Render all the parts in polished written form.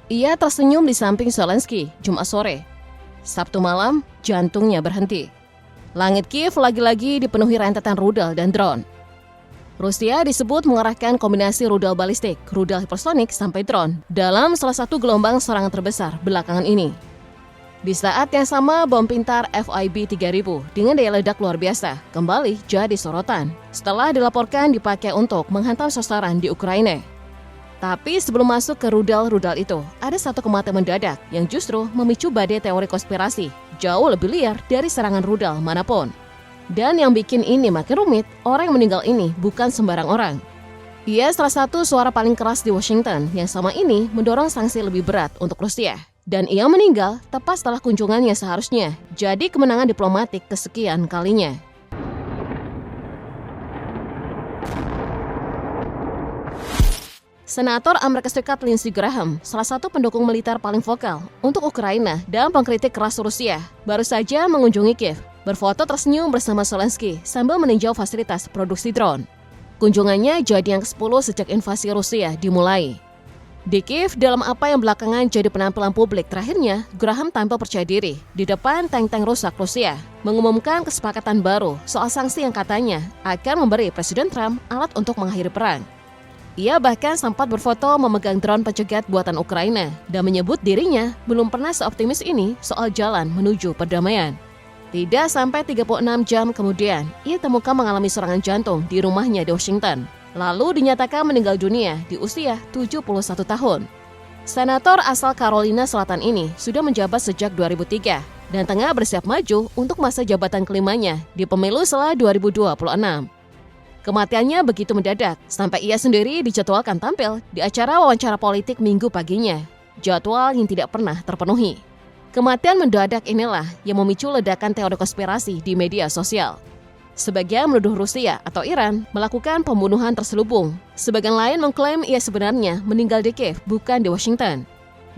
Ia tersenyum di samping Zelensky Jumat sore. Sabtu malam, jantungnya berhenti. Langit Kiev lagi-lagi dipenuhi rentetan rudal dan drone. Rusia disebut mengerahkan kombinasi rudal balistik, rudal hipersonik, sampai drone dalam salah satu gelombang serangan terbesar belakangan ini. Di saat yang sama, bom pintar FIB-3000 dengan daya ledak luar biasa kembali jadi sorotan setelah dilaporkan dipakai untuk menghantam sasaran di Ukraina. Tapi sebelum masuk ke rudal-rudal itu, ada satu kematian mendadak yang justru memicu badai teori konspirasi jauh lebih liar dari serangan rudal manapun. Dan yang bikin ini makin rumit, orang yang meninggal ini bukan sembarang orang. Ia salah satu suara paling keras di Washington yang selama ini mendorong sanksi lebih berat untuk Rusia. Dan ia meninggal tepat setelah kunjungannya seharusnya jadi kemenangan diplomatik kesekian kalinya. Senator Amerika Serikat Lindsey Graham, salah satu pendukung militer paling vokal untuk Ukraina dan pengkritik keras Rusia, baru saja mengunjungi Kiev, berfoto tersenyum bersama Zelensky sambil meninjau fasilitas produksi drone. Kunjungannya jadi yang ke-10 sejak invasi Rusia dimulai. Di Kiev, dalam apa yang belakangan jadi penampilan publik terakhirnya, Graham tampil percaya diri di depan tank-tank rusak Rusia, mengumumkan kesepakatan baru soal sanksi yang katanya akan memberi Presiden Trump alat untuk mengakhiri perang. Ia bahkan sempat berfoto memegang drone pencegat buatan Ukraina dan menyebut dirinya belum pernah seoptimis ini soal jalan menuju perdamaian. Tidak sampai 36 jam kemudian, ia temukan mengalami serangan jantung di rumahnya di Washington. Lalu dinyatakan meninggal dunia di usia 71 tahun. Senator asal Carolina Selatan ini sudah menjabat sejak 2003 dan tengah bersiap maju untuk masa jabatan kelimanya di pemilu setelah 2026. Kematiannya begitu mendadak, sampai ia sendiri dijadwalkan tampil di acara wawancara politik Minggu paginya. Jadwal yang tidak pernah terpenuhi. Kematian mendadak inilah yang memicu ledakan teori konspirasi di media sosial. Sebagian menuduh Rusia atau Iran melakukan pembunuhan terselubung. Sebagian lain mengklaim ia sebenarnya meninggal di Kiev, bukan di Washington.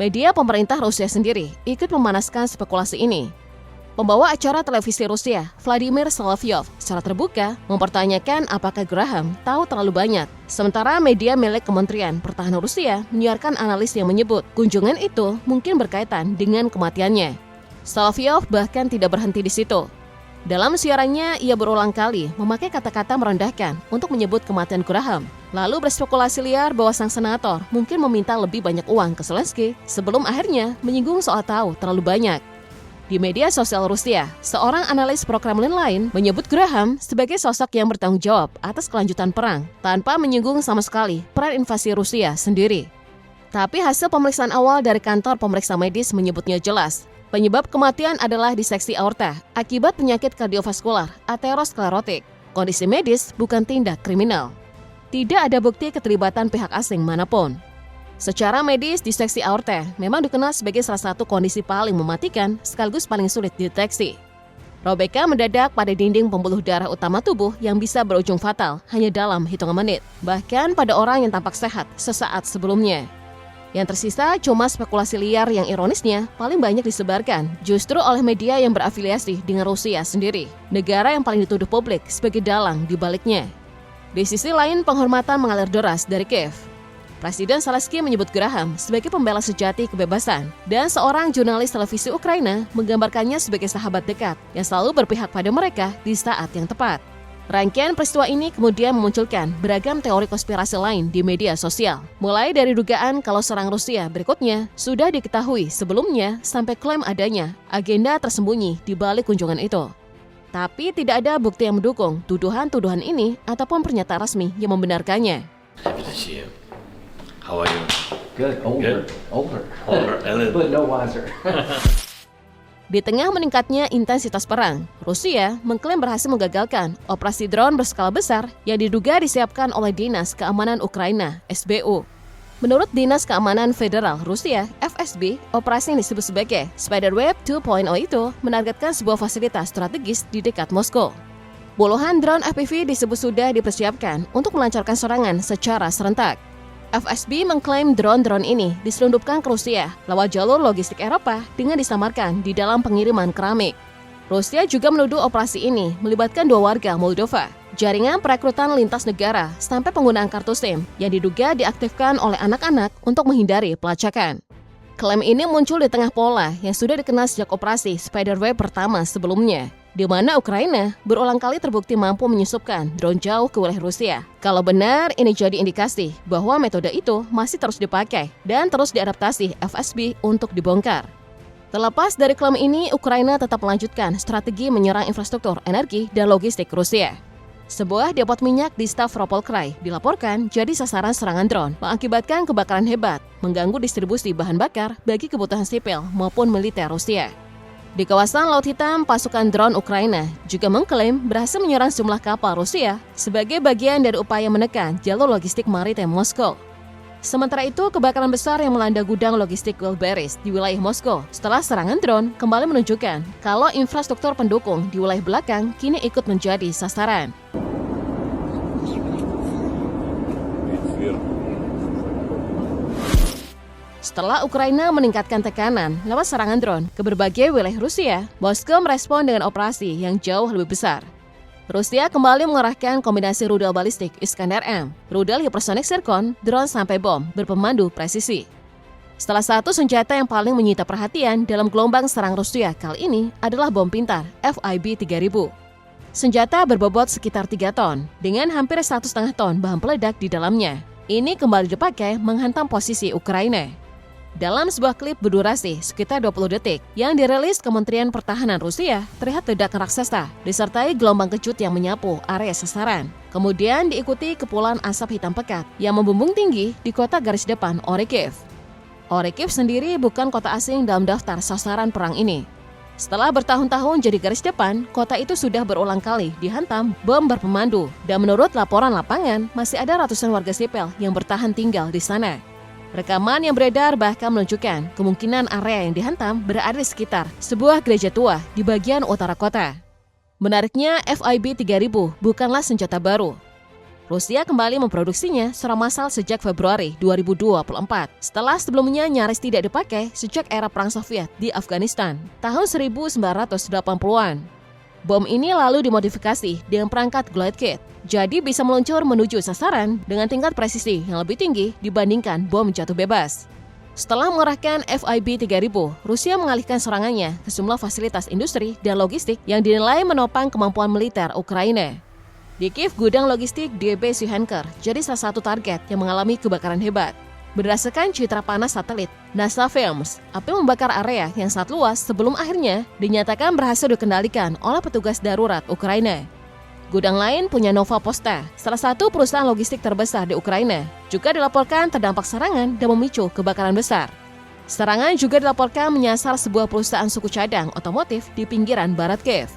Media pemerintah Rusia sendiri ikut memanaskan spekulasi ini. Pembawa acara televisi Rusia, Vladimir Solovyov, secara terbuka mempertanyakan apakah Graham tahu terlalu banyak. Sementara media milik Kementerian Pertahanan Rusia menyiarkan analis yang menyebut kunjungan itu mungkin berkaitan dengan kematiannya. Solovyov bahkan tidak berhenti di situ. Dalam siarannya, ia berulang kali memakai kata-kata merendahkan untuk menyebut kematian Graham. Lalu berspekulasi liar bahwa sang senator mungkin meminta lebih banyak uang ke Zelensky sebelum akhirnya menyinggung soal tahu terlalu banyak. Di media sosial Rusia, seorang analis pro-Kremlin lain menyebut Graham sebagai sosok yang bertanggung jawab atas kelanjutan perang, tanpa menyinggung sama sekali peran invasi Rusia sendiri. Tapi hasil pemeriksaan awal dari kantor pemeriksa medis menyebutnya jelas. Penyebab kematian adalah diseksi aorta akibat penyakit kardiovaskular aterosklerotik. Kondisi medis bukan tindak kriminal. Tidak ada bukti keterlibatan pihak asing manapun. Secara medis, diseksi aorta memang dikenal sebagai salah satu kondisi paling mematikan sekaligus paling sulit dideteksi. Robekan mendadak pada dinding pembuluh darah utama tubuh yang bisa berujung fatal hanya dalam hitungan menit, bahkan pada orang yang tampak sehat sesaat sebelumnya. Yang tersisa cuma spekulasi liar yang ironisnya paling banyak disebarkan justru oleh media yang berafiliasi dengan Rusia sendiri, negara yang paling dituduh publik sebagai dalang di baliknya. Di sisi lain, penghormatan mengalir deras dari Kiev. Presiden Zelensky menyebut Graham sebagai pembela sejati kebebasan dan seorang jurnalis televisi Ukraina menggambarkannya sebagai sahabat dekat yang selalu berpihak pada mereka di saat yang tepat. Rangkaian peristiwa ini kemudian memunculkan beragam teori konspirasi lain di media sosial. Mulai dari dugaan kalau serang Rusia berikutnya sudah diketahui sebelumnya sampai klaim adanya agenda tersembunyi di balik kunjungan itu. Tapi tidak ada bukti yang mendukung tuduhan-tuduhan ini ataupun pernyataan resmi yang membenarkannya. Happy to see you. How are you? Good. Older. Older a little. But no wiser. Di tengah meningkatnya intensitas perang, Rusia mengklaim berhasil menggagalkan operasi drone berskala besar yang diduga disiapkan oleh Dinas Keamanan Ukraina, SBU. Menurut Dinas Keamanan Federal Rusia, FSB, operasi yang disebut sebagai Spiderweb 2.0 itu menargetkan sebuah fasilitas strategis di dekat Moskow. Puluhan drone FPV disebut sudah dipersiapkan untuk melancarkan serangan secara serentak. FSB mengklaim drone-drone ini diselundupkan ke Rusia lewat jalur logistik Eropa dengan disamarkan di dalam pengiriman keramik. Rusia juga menuduh operasi ini melibatkan 2 warga Moldova. Jaringan perekrutan lintas negara sampai penggunaan kartu SIM yang diduga diaktifkan oleh anak-anak untuk menghindari pelacakan. Klaim ini muncul di tengah pola yang sudah dikenal sejak operasi Spiderweb pertama sebelumnya, di mana Ukraina berulang kali terbukti mampu menyusupkan drone jauh ke wilayah Rusia. Kalau benar, ini jadi indikasi bahwa metode itu masih terus dipakai dan terus diadaptasi FSB untuk dibongkar. Terlepas dari klaim ini, Ukraina tetap melanjutkan strategi menyerang infrastruktur energi dan logistik Rusia. Sebuah depot minyak di Stavropol-Krai dilaporkan jadi sasaran serangan drone, mengakibatkan kebakaran hebat, mengganggu distribusi bahan bakar bagi kebutuhan sipil maupun militer Rusia. Di kawasan Laut Hitam, pasukan drone Ukraina juga mengklaim berhasil menyerang sejumlah kapal Rusia sebagai bagian dari upaya menekan jalur logistik maritim Moskow. Sementara itu, kebakaran besar yang melanda gudang logistik Wildberries di wilayah Moskow setelah serangan drone kembali menunjukkan kalau infrastruktur pendukung di wilayah belakang kini ikut menjadi sasaran. Setelah Ukraina meningkatkan tekanan lewat serangan drone ke berbagai wilayah Rusia, Moskow merespon dengan operasi yang jauh lebih besar. Rusia kembali mengerahkan kombinasi rudal balistik Iskander-M, rudal hipersonik Zircon, drone sampai bom berpemandu presisi. Salah satu senjata yang paling menyita perhatian dalam gelombang serang Rusia kali ini adalah bom pintar FIB-3000. Senjata berbobot sekitar 3 ton, dengan hampir 1,5 ton bahan peledak di dalamnya. Ini kembali dipakai menghantam posisi Ukraina. Dalam sebuah klip berdurasi sekitar 20 detik yang dirilis Kementerian Pertahanan Rusia, terlihat ledakan raksasa disertai gelombang kejut yang menyapu area sasaran. Kemudian diikuti kepulan asap hitam pekat yang membumbung tinggi di kota garis depan Orikhiv. Orikhiv sendiri bukan kota asing dalam daftar sasaran perang ini. Setelah bertahun-tahun jadi garis depan, kota itu sudah berulang kali dihantam bom berpemandu, dan menurut laporan lapangan masih ada ratusan warga sipil yang bertahan tinggal di sana. Rekaman yang beredar bahkan menunjukkan kemungkinan area yang dihantam berada di sekitar sebuah gereja tua di bagian utara kota. Menariknya, FIB-3000 bukanlah senjata baru. Rusia kembali memproduksinya secara massal sejak Februari 2024, setelah sebelumnya nyaris tidak dipakai sejak era Perang Soviet di Afghanistan tahun 1980-an. Bom ini lalu dimodifikasi dengan perangkat glide kit, jadi bisa meluncur menuju sasaran dengan tingkat presisi yang lebih tinggi dibandingkan bom jatuh bebas. Setelah mengerahkan FIB-3000, Rusia mengalihkan serangannya ke sejumlah fasilitas industri dan logistik yang dinilai menopang kemampuan militer Ukraina. Di Kiev, gudang logistik DB Syuhenker jadi salah satu target yang mengalami kebakaran hebat. Berdasarkan citra panas satelit NASA Films, api membakar area yang sangat luas sebelum akhirnya dinyatakan berhasil dikendalikan oleh petugas darurat Ukraina. Gudang lain punya Nova Posta, salah satu perusahaan logistik terbesar di Ukraina, juga dilaporkan terdampak serangan dan memicu kebakaran besar. Serangan juga dilaporkan menyasar sebuah perusahaan suku cadang otomotif di pinggiran barat Kiev.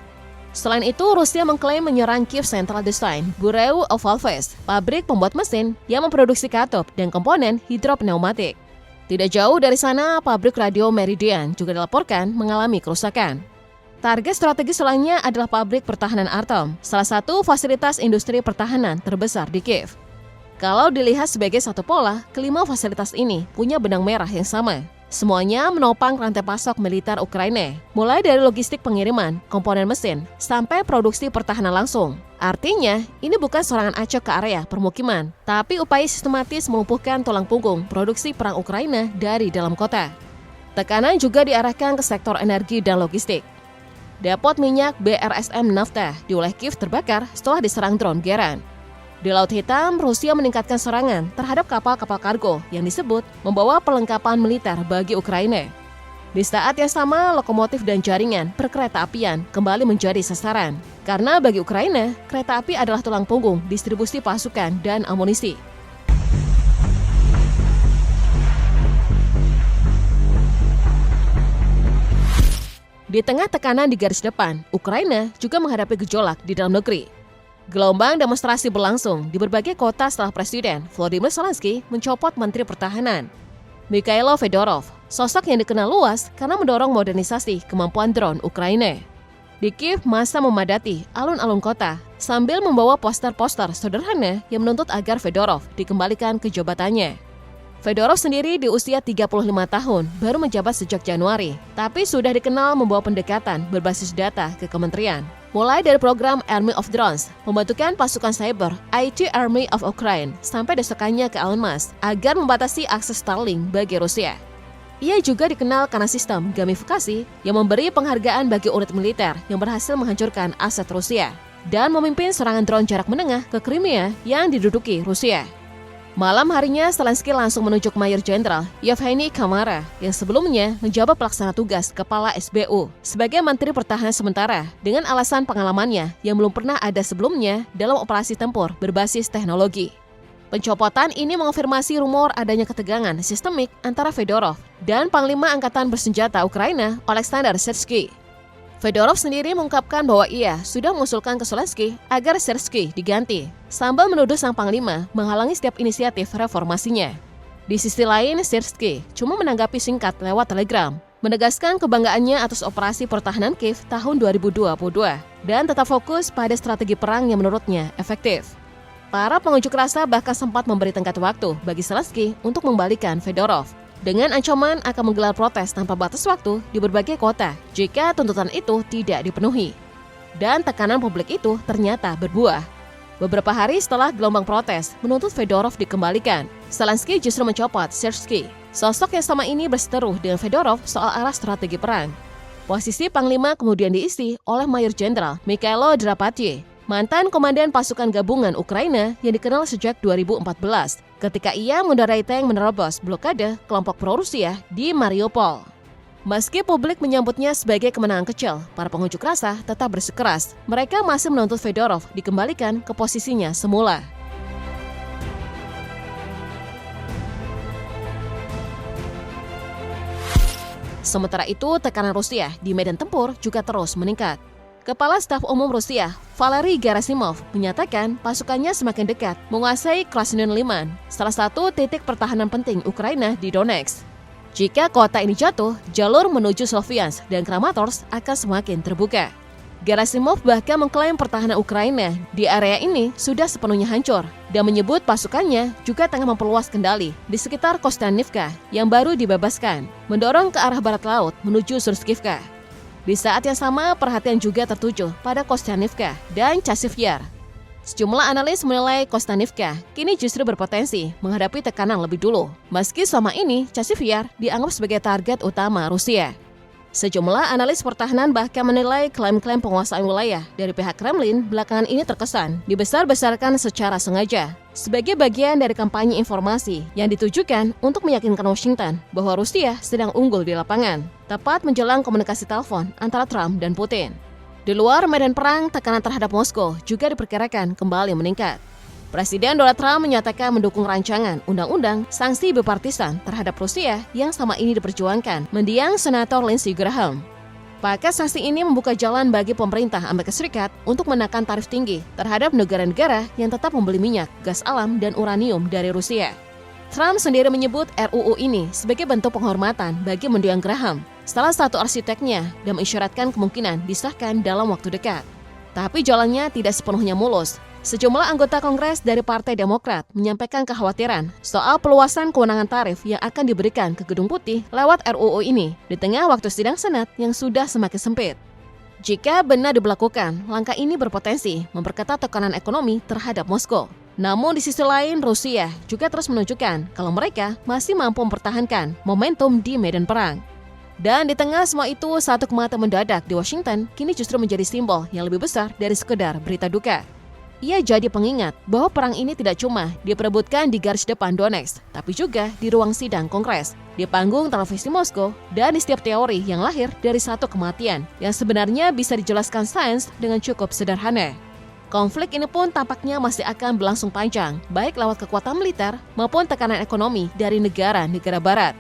Selain itu, Rusia mengklaim menyerang Kiev Central Design Bureau of Valves, pabrik pembuat mesin yang memproduksi katup dan komponen hidropneumatik. Tidak jauh dari sana, pabrik radio Meridian juga dilaporkan mengalami kerusakan. Target strategis lainnya adalah pabrik pertahanan Artom, salah satu fasilitas industri pertahanan terbesar di Kiev. Kalau dilihat sebagai satu pola, kelima fasilitas ini punya benang merah yang sama. Semuanya menopang rantai pasok militer Ukraina, mulai dari logistik pengiriman, komponen mesin, sampai produksi pertahanan langsung. Artinya, ini bukan serangan acak ke area permukiman, tapi upaya sistematis melumpuhkan tulang punggung produksi perang Ukraina dari dalam kota. Tekanan juga diarahkan ke sektor energi dan logistik. Depot minyak BRSM Nafta di wilayah Kiev terbakar setelah diserang drone Geran. Di Laut Hitam, Rusia meningkatkan serangan terhadap kapal-kapal kargo yang disebut membawa perlengkapan militer bagi Ukraina. Di saat yang sama, lokomotif dan jaringan perkereta apian kembali menjadi sasaran. Karena bagi Ukraina, kereta api adalah tulang punggung distribusi pasukan dan amunisi. Di tengah tekanan di garis depan, Ukraina juga menghadapi gejolak di dalam negeri. Gelombang demonstrasi berlangsung di berbagai kota setelah Presiden Volodymyr Zelensky mencopot Menteri Pertahanan. Mikhailo Fedorov, sosok yang dikenal luas karena mendorong modernisasi kemampuan drone Ukraina. Di Kiev, massa memadati alun-alun kota sambil membawa poster-poster sederhana yang menuntut agar Fedorov dikembalikan ke jabatannya. Fedorov sendiri di usia 35 tahun, baru menjabat sejak Januari, tapi sudah dikenal membawa pendekatan berbasis data ke kementerian. Mulai dari program Army of Drones, pembentukan pasukan cyber IT Army of Ukraine, sampai desakannya ke Elon Musk agar membatasi akses Starlink bagi Rusia. Ia juga dikenal karena sistem gamifikasi yang memberi penghargaan bagi unit militer yang berhasil menghancurkan aset Rusia dan memimpin serangan drone jarak menengah ke Crimea yang diduduki Rusia. Malam harinya, Zelensky langsung menunjuk Mayor Jenderal Yevgeny Kamara yang sebelumnya menjabat pelaksana tugas Kepala SBU sebagai Menteri Pertahanan sementara dengan alasan pengalamannya yang belum pernah ada sebelumnya dalam operasi tempur berbasis teknologi. Pencopotan ini mengonfirmasi rumor adanya ketegangan sistemik antara Fedorov dan Panglima Angkatan Bersenjata Ukraina Oleksandr Syrsky. Fedorov sendiri mengungkapkan bahwa ia sudah mengusulkan ke Zelensky agar Syrsky diganti, sambil menuduh sang Panglima menghalangi setiap inisiatif reformasinya. Di sisi lain, Syrsky cuma menanggapi singkat lewat Telegram, menegaskan kebanggaannya atas operasi pertahanan Kiev tahun 2022 dan tetap fokus pada strategi perang yang menurutnya efektif. Para pengunjuk rasa bahkan sempat memberi tenggat waktu bagi Zelensky untuk membalikan Fedorov, dengan ancaman akan menggelar protes tanpa batas waktu di berbagai kota jika tuntutan itu tidak dipenuhi. Dan tekanan publik itu ternyata berbuah. Beberapa hari setelah gelombang protes menuntut Fedorov dikembalikan, Zelensky justru mencopot Syrsky. Sosok yang sama ini berseteru dengan Fedorov soal arah strategi perang. Posisi Panglima kemudian diisi oleh Mayor Jenderal Mikhailo Drapatye, mantan komandan pasukan gabungan Ukraina yang dikenal sejak 2014 ketika ia mengendarai tank menerobos blokade kelompok pro-Rusia di Mariupol. Meski publik menyambutnya sebagai kemenangan kecil, para pengunjuk rasa tetap bersikeras. Mereka masih menuntut Fedorov dikembalikan ke posisinya semula. Sementara itu, tekanan Rusia di medan tempur juga terus meningkat. Kepala Staf Umum Rusia, Valery Gerasimov, menyatakan pasukannya semakin dekat menguasai Krasnyn Liman, salah satu titik pertahanan penting Ukraina di Donetsk. Jika kota ini jatuh, jalur menuju Sloviansk dan Kramatorsk akan semakin terbuka. Gerasimov bahkan mengklaim pertahanan Ukraina di area ini sudah sepenuhnya hancur dan menyebut pasukannya juga tengah memperluas kendali di sekitar Kostanivka yang baru dibebaskan, mendorong ke arah barat laut menuju Surskivka. Di saat yang sama, perhatian juga tertuju pada Kostanivka dan Chasiv Yar. Sejumlah analis menilai Kostanivka kini justru berpotensi menghadapi tekanan lebih dulu, meski selama ini Chasiv Yar dianggap sebagai target utama Rusia. Sejumlah analis pertahanan bahkan menilai klaim-klaim penguasaan wilayah dari pihak Kremlin belakangan ini terkesan dibesar-besarkan secara sengaja sebagai bagian dari kampanye informasi yang ditujukan untuk meyakinkan Washington bahwa Rusia sedang unggul di lapangan, tepat menjelang komunikasi telepon antara Trump dan Putin. Di luar medan perang, tekanan terhadap Moskow juga diperkirakan kembali meningkat. Presiden Donald Trump menyatakan mendukung rancangan undang-undang sanksi bipartisan terhadap Rusia yang sama ini diperjuangkan mendiang Senator Lindsey Graham. Paket sanksi ini membuka jalan bagi pemerintah Amerika Serikat untuk menekan tarif tinggi terhadap negara-negara yang tetap membeli minyak, gas alam, dan uranium dari Rusia. Trump sendiri menyebut RUU ini sebagai bentuk penghormatan bagi mendiang Graham, salah satu arsiteknya, dan mengisyaratkan kemungkinan disahkan dalam waktu dekat. Tapi jalannya tidak sepenuhnya mulus. Sejumlah anggota Kongres dari Partai Demokrat menyampaikan kekhawatiran soal peluasan kewenangan tarif yang akan diberikan ke Gedung Putih lewat RUU ini di tengah waktu sidang Senat yang sudah semakin sempit. Jika benar diberlakukan, langkah ini berpotensi memperketat tekanan ekonomi terhadap Moskow. Namun di sisi lain, Rusia juga terus menunjukkan kalau mereka masih mampu mempertahankan momentum di medan perang. Dan di tengah semua itu, satu kematian mendadak di Washington kini justru menjadi simbol yang lebih besar dari sekedar berita duka. Ia jadi pengingat bahwa perang ini tidak cuma diperebutkan di garis depan Donetsk, tapi juga di ruang sidang Kongres, di panggung televisi Moskow, dan di setiap teori yang lahir dari satu kematian yang sebenarnya bisa dijelaskan sains dengan cukup sederhana. Konflik ini pun tampaknya masih akan berlangsung panjang, baik lewat kekuatan militer maupun tekanan ekonomi dari negara-negara barat.